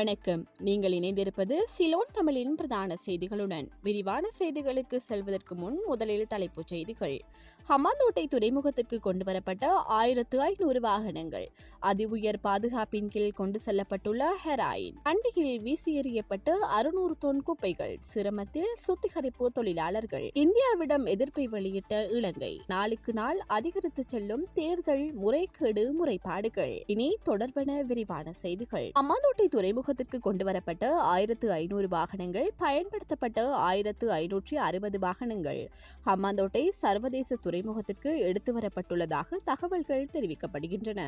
வணக்கம். நீங்கள் இணைந்திருப்பது சிலோன் தமிழின் பிரதான செய்திகளுடன். விரிவான செய்திகளுக்கு செல்வதற்கு முன் முதலில் தலைப்புச் செய்திகள். ஹம்பாந்தோட்டை துறைமுகத்திற்கு கொண்டுவரப்பட்ட 1500 வாகனங்கள், அதி உயர் பாதுகாப்பின் கீழ் கொண்டு செல்லப்பட்டுள்ள ஹெராயின், அண்டியில் வீசி எறியப்பட்ட 600 தொன் குப்பைகள், சிரமத்தில் சுத்திகரிப்பு தொழிலாளர்கள், இந்தியாவிடம் எதிர்ப்பை வெளியிட்ட இலங்கை, நாளுக்கு நாள் அதிகரித்து செல்லும் தேர்தல் முறைகேடு முறைப்பாடுகள். இனி தொடர்பான விரிவான செய்திகள். ஹம்பாந்தோட்டை துறைமுகத்திற்கு கொண்டுவரப்பட்ட 1500 வாகனங்கள், பயன்படுத்தப்பட்ட 1560 வாகனங்கள் ஹம்பாந்தோட்டை சர்வதேச துறைமுகத்திற்கு எடுத்து வரப்பட்டுள்ளதாக தகவல்கள் தெரிவிக்கப்படுகின்றன.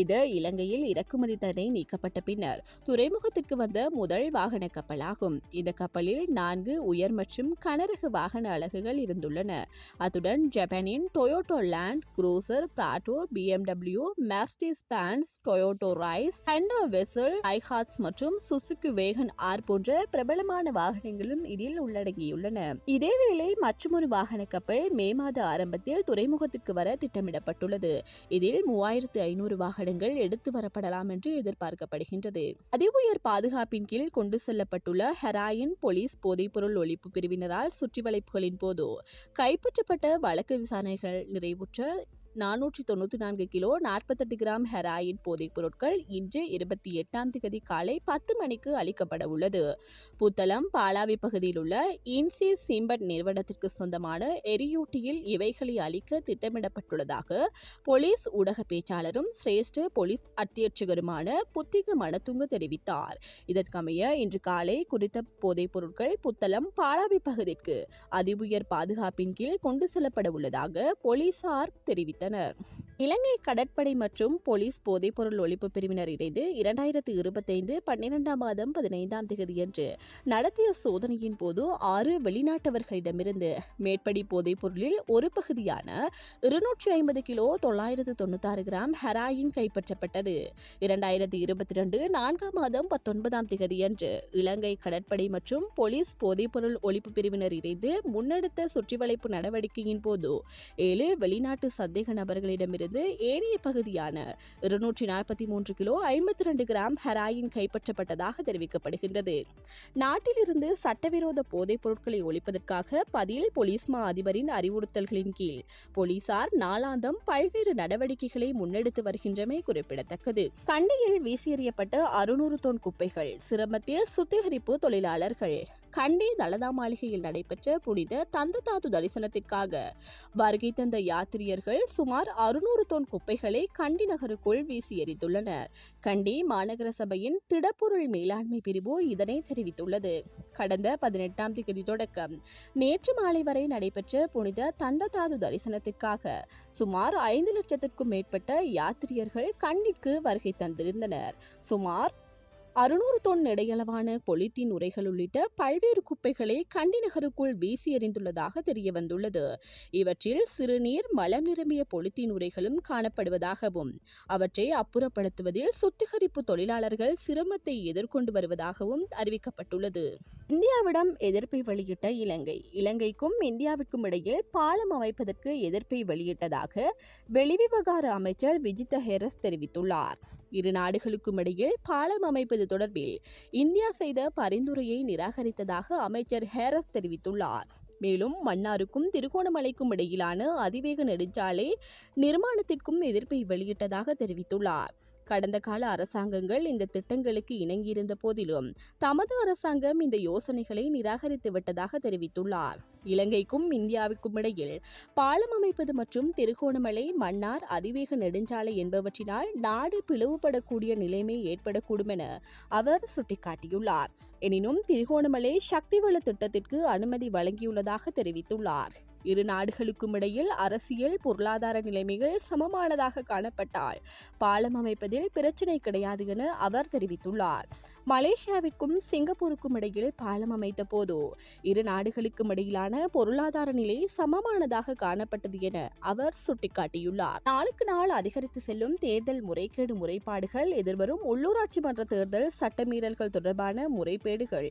இது இலங்கையில் இறக்குமதி தடை நீக்கப்பட்ட பின்னர் துறைமுகத்திற்கு வந்த முதல் வாகன கப்பலாகும். இந்த கப்பலில் 4 உயர் மற்றும் கனரக வாகன அலகுகள் இருந்துள்ளன. அத்துடன் ஜப்பானின் Toyota Land Cruiser, Prado, BMW, Mercedes Benz, Toyota Raize, Honda Vezel, ஐஹாட்ஸ் மற்றும் சுசுகி வேகன் ஆர் போன்ற பிரபலமான வாகனங்களும் இதில் உள்ளடங்கியுள்ளன. இதேவேளை மற்றொரு வாகன கப்பல் மே மாத ஆரம்பத்தில் துறைமுகத்திற்கு வர திட்டமிடப்பட்டுள்ளது. இதில் 3500 வாகனங்கள் எடுத்து வரப்படலாம் என்று எதிர்பார்க்கப்படுகின்றது. அதி உயர் பாதுகாப்பின் கீழ் கொண்டு செல்லப்பட்டுள்ள ஹெராயின் போலீஸ் போதைப்பொருள் ஒழிப்பு பிரிவினரால் சுற்றிவளைப்புகளின் போது கைப்பற்றப்பட்ட வழக்கு விசாரணைகள் நிறைவுற்ற 494 கிலோ 48 கிராம் ஹெராயின் போதைப் பொருட்கள் இன்று 28ஆம் தேதி காலை 10 மணிக்கு அளிக்கப்பட உள்ளது. புத்தளம் பாலாவி பகுதியில் உள்ள இன்சி சிம்பட் நிறுவனத்திற்கு சொந்தமான எரியூட்டியில் இவைகளை அளிக்க திட்டமிடப்பட்டுள்ளதாக போலீஸ் ஊடக பேச்சாளரும் சிரேஷ்ட போலீஸ் அத்தியட்சகருமான புத்திக மணத்துங்க தெரிவித்தார். இதற்கமைய இன்று காலை குறித்த போதைப் பொருட்கள் புத்தளம் பாலாவி பகுதிக்கு அதி உயர் பாதுகாப்பின் கீழ் கொண்டு செல்லப்பட உள்ளதாக போலீசார் தெரிவித்தனர். இலங்கை கடற்படை மற்றும் போலீஸ் போதைப்பொருள் ஒழிப்பு பிரிவினர் இணைந்து 2025 12ஆம் மாதம் 15ஆம் தேதியன்று நடத்திய சோதனையின் போது 6 வெளிநாட்டவர்களிடமிருந்து மேற்படி போதைப் பொருளில் ஒரு பகுதியான 250 கிலோ 996 கிராம் ஹெராயின் கைப்பற்றப்பட்டது. 2022 4ஆம் மாதம் 19ஆம் தேதியன்று இலங்கை கடற்படை மற்றும் போலீஸ் போதைப்பொருள் ஒழிப்பு பிரிவினர் இணைந்து முன்னெடுத்த சுற்றிவளைப்பு நடவடிக்கையின் போது 7 வெளிநாட்டு சந்தேக நபர்களிடமிருந்து ஏனைய பகுதியான 243 கிலோ 52 கிராம் ஹெராயின் கைப்பற்றப்பட்டதாக தெரிவிக்கப்படுகின்றது. நாட்டிலிருந்து சட்டவிரோத போதைப் பொருட்களை ஒழிப்பதற்காக பதில் போலீஸ் மா அதிபரின் அறிவுறுத்தல்களின் கீழ் போலீசார் நாளாந்தம் பல்வேறு நடவடிக்கைகளை முன்னெடுத்து வருகின்றமை குறிப்பிடத்தக்கது. கண்டியில் வீசி எறியப்பட்ட 600 தொன் குப்பைகள், சிரமத்தில் சுத்திகரிப்பு தொழிலாளர்கள். கண்டி தலதா மாளிகையில் நடைபெற்ற புனித தந்ததாது தரிசனத்திற்காக வருகை தந்த யாத்திரியர்கள் சுமார் 600 தொன் குப்பைகளை கண்டி நகருக்குள் வீசி எறிந்துள்ளனர். கண்டி மாநகர சபையின் திடப்பொருள் மேலாண்மை பிரிவு இதனை தெரிவித்துள்ளது. கடந்த 18ஆம் தேதி தொடக்கம் நேற்று மாலை வரை நடைபெற்ற புனித தந்ததாது தரிசனத்திற்காக சுமார் 5 லட்சத்திற்கும் மேற்பட்ட யாத்திரியர்கள் கண்டிக்கு வருகை தந்திருந்தனர். சுமார் 600 தொன் இடையளவான பொலித்தீன் உரைகள் உள்ளிட்ட பல்வேறு குப்பைகளை கண்டி நகருக்குள் வீசி எறிந்துள்ளதாக தெரியவந்துள்ளது. இவற்றில் சிறுநீர், மலம் நிரம்பிய பொலித்தீன் உரைகளும் காணப்படுவதாகவும் அவற்றை அப்புறப்படுத்துவதில் சுத்திகரிப்பு தொழிலாளர்கள் சிரமத்தை எதிர்கொண்டு வருவதாகவும் அறிவிக்கப்பட்டுள்ளது. இந்தியாவிடம் எதிர்ப்பை வெளியிட்ட இலங்கை, இலங்கைக்கும் இந்தியாவிற்கும் இடையில் பாலம் அமைப்பதற்கு எதிர்ப்பை வெளியிட்டதாக வெளிவிவகார அமைச்சர் விஜித ஹெரஸ் தெரிவித்துள்ளார். இரு நாடுகளுக்கும் இடையில் பாலம் அமைப்பது தொடர்பில் இந்தியா செய்த பரிந்துரையை நிராகரித்ததாக அமைச்சர் ஹேரஸ் தெரிவித்துள்ளார். மேலும் மன்னாருக்கும் திருகோணமலைக்கும் இடையிலான அதிவேக நெடுஞ்சாலை நிர்மாணத்திற்கும் எதிர்ப்பை வெளியிட்டதாக தெரிவித்துள்ளார். கடந்த கால அரசாங்கங்கள் இந்த திட்டங்களுக்கு இணங்கியிருந்த போதிலும் தமது அரசாங்கம் இந்த யோசனைகளை நிராகரித்து விட்டதாக தெரிவித்துள்ளார். இலங்கைக்கும் இந்தியாவுக்கும் இடையில் பாலம் அமைப்பது மற்றும் திருகோணமலை மன்னார் அதிவேக நெடுஞ்சாலை என்பவற்றினால் நாடு பிளவுபடக்கூடிய நிலைமை ஏற்படக்கூடும் என அவர் சுட்டிக்காட்டியுள்ளார். எனினும் திருகோணமலை சக்திவள திட்டத்திற்கு அனுமதி வழங்கியுள்ளதாக தெரிவித்துள்ளார். இரு நாடுகளுக்கும் இடையில் அரசியல் பொருளாதார நிலைமைகள் சமமானதாக காணப்பட்டால் பாலம் அமைப்பதில் பிரச்சினை கிடையாது என அவர் தெரிவித்துள்ளார். மலேசியாவிற்கும் சிங்கப்பூருக்கும் இடையில் பாலம் அமைத்த போது இரு நாடுகளுக்கும் இடையிலான பொருளாதார நிலை சமமானதாக காணப்பட்டது என அவர் சுட்டிக்காட்டியுள்ளார். நாளுக்கு நாள் அதிகரித்து செல்லும் தேர்தல் முறைகேடு முறைப்பாடுகள், எதிர்வரும் உள்ளூராட்சி மன்ற தேர்தல் சட்டமீறல்கள் தொடர்பான முறைகேடுகள்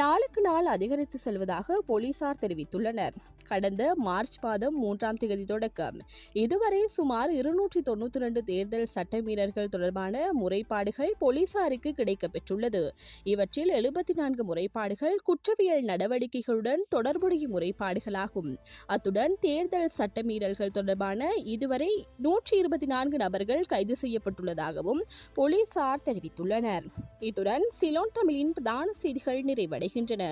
நாளுக்கு நாள் அதிகரித்து செல்வதாக போலீசார் தெரிவித்துள்ளனர். கடந்த மார்ச் மாதம் 3ஆம் தேதி தொடக்கம் இதுவரை சுமார் 292 தேர்தல் சட்டமீறல்கள் தொடர்பான முறைப்பாடுகள் போலீசாருக்கு கிடைக்கப்பெற்றுள்ளது. செய்யப்பட்டுள்ளது. இவற்றில் 74 முறைப்பாடுகள் குற்றவியல் நடவடிக்கைகளுடன் தொடர்புடைய முறைப்பாடுகளாகும். அத்துடன் தேர்தல் சட்டமீறல்கள் தொடர்பான இதுவரை 124 நபர்கள் கைது செய்யப்பட்டுள்ளதாகவும் போலீசார் தெரிவித்துள்ளனர். இத்துடன் சிலோன் தமிழின் பிரதான செய்திகள் நிறைவடைகின்றன.